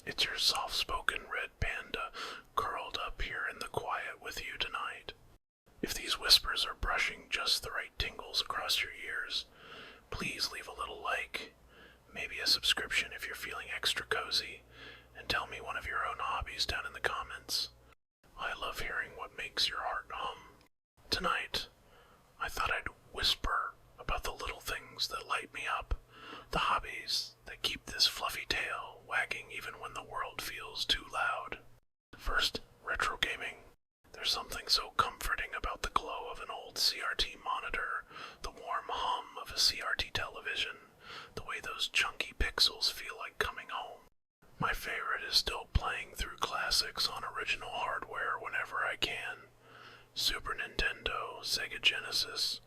It's your soft-spoken red panda curled up here in the quiet with you tonight. If these whispers are brushing just the right tingles across your ears, please leave a little like, maybe a subscription if you're feeling extra cozy, and tell me one of your own hobbies down in the comments. I love hearing what makes your heart hum. Tonight, I thought I'd whisper about the little things that light me up, the hobbies that keep this fluffy tail wagging even when the world feels too loud. First, retro gaming. There's something so comforting about the glow of an old CRT monitor, the warm hum of a CRT television, the way those chunky pixels feel like coming home. My favorite is still playing through classics on original hardware whenever I can. Super Nintendo, Sega Genesis,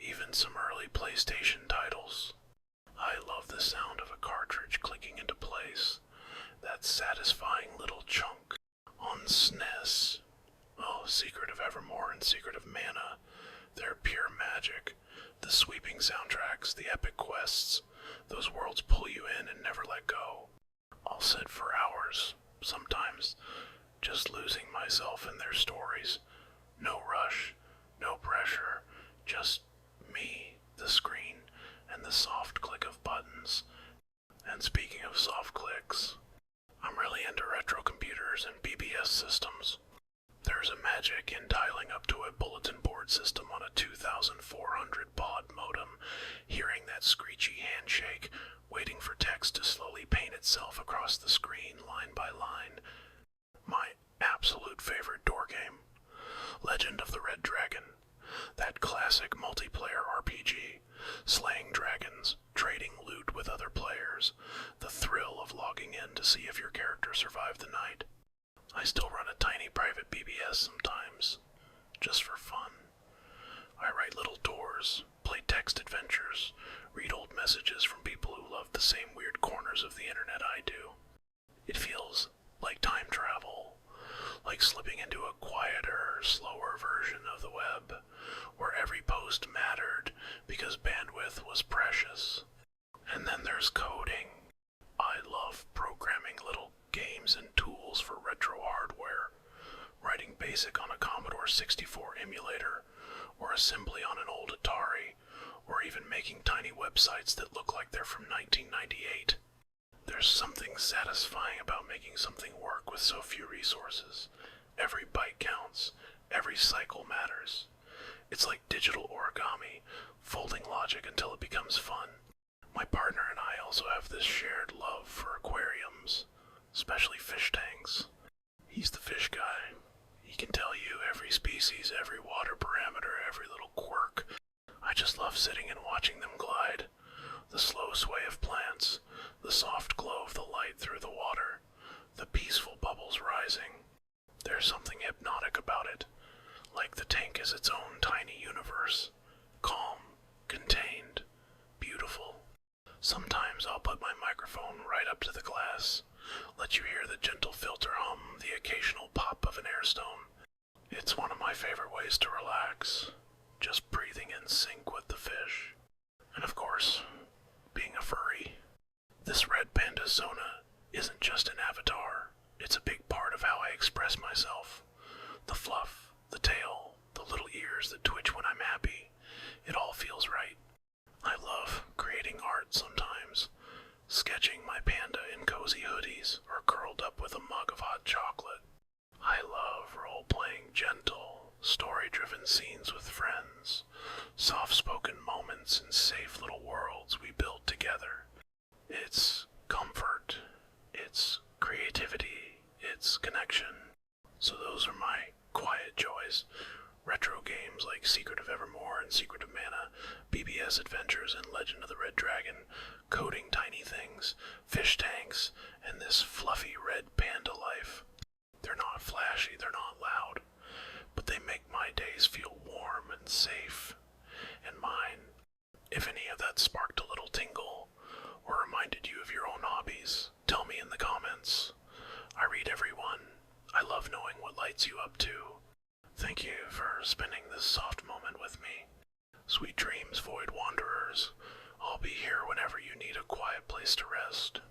even some early PlayStation titles. I love the sound of a cartridge clicking into place, that satisfying little chunk. On SNES, oh, Secret of Evermore and Secret of Mana, they're pure magic. The sweeping soundtracks, the epic quests, those worlds pull you in and never let go. I'll sit for hours, sometimes, just losing myself in their stories. No rush, no pressure, just me, the screen, and the soft click of buttons. And speaking of soft clicks, I'm really into retro computers and BBS systems. There's a magic in dialing up to a bulletin board system on a 2400 baud modem, hearing that screechy handshake, waiting for text to slowly paint itself across the screen line by line. My absolute favorite door game, Legend of the Red Dragon, that classic multiplayer RPG, slaying dragons, trading loot with other players, the thrill of logging in to see if your character survived the night. I still run a tiny private BBS sometimes, just for fun. I write little tours, play text adventures, read old messages from people who love the same weird corners of the internet I do. It feels like time travel, like slipping into a quieter, slower version of the web, where every post mattered because bandwidth was precious. And then there's coding. I love programming little games and tools for retro hardware, writing BASIC on a Commodore 64 emulator, or assembly on an old Atari, or even making tiny websites that look like they're from 1998. There's something satisfying about making something work with so few resources. Every byte counts, every cycle matters. It's like digital origami, folding logic until it becomes fun. My partner and I also have this shared love for aquariums, especially fish tanks. He's the fish guy. He can tell you every species, every water parameter, every little quirk. I just love sitting and watching them glide. The slow sway of plants, the soft glow of the light through the water, the peaceful bubbles rising. There's something hypnotic about it, like the tank is its own tiny universe, calm, contained, beautiful. Sometimes I'll put my microphone right up to the glass, let you hear the gentle filter hum, the occasional pop of an air stone. It's one of my favorite ways to relax, just breathing in sync with the fish. And of course, being a furry. This red panda Zona isn't just an avatar, it's a big part of how I express myself. The fluff, the tail, the little ears that twitch when I'm happy, it all feels right. I love creating art sometimes, sketching my panda in cozy hoodies or curled up with a mug of hot chocolate. I love role-playing gentle, story-driven scenes with friends, soft-spoken moments in safe little worlds we build together. It's comfort, it's creativity, it's connection. So those are my quiet joys. Retro games like Secret of Evermore and Secret of Mana, BBS adventures and Legend of the Red Dragon, coding tiny things, fish tanks, and this fluffy red panda life. They're not flashy, they're not loud, but they make my days feel warm and safe. And mine, if any of that sparked a little tingle, or reminded you of your own hobbies, tell me in the comments. I read every one. I love knowing what lights you up too. Thank you for spending this soft moment with me. Sweet dreams, Void Wanderers. I'll be here whenever you need a quiet place to rest.